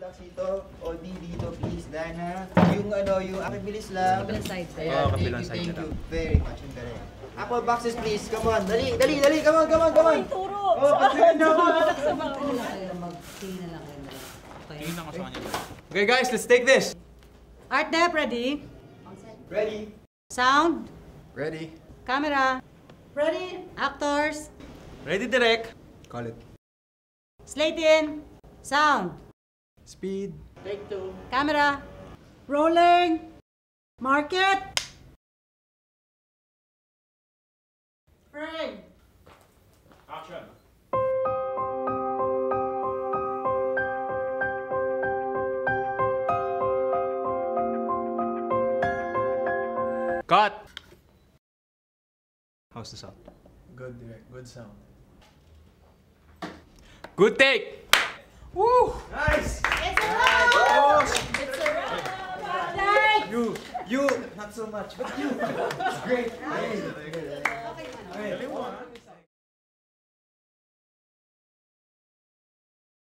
Taxito, OD dito, please, Dana. Yung bilis lang. Kabilang side. Ayan, thank you very much. Ang galing. Apple boxes, please. Come on, dali, come on. Turo! Oh, patuloy na ako. Tingin na lang kayo. Okay. Tingin ako sa kanya. Okay guys, let's take this. Art Dep, ready? Ready? Sound? Ready. Camera? Ready? Actors? Ready, direct. Call it. Slate in. Sound. Speed. Take two. Camera. Rolling. Market. Frame. Action. Cut. How's the sound? Good, direct. Good sound. Good take. Woo! Nice! It's a round! It's a round! You, not so much, but you. It's great. Okay, man. Okay.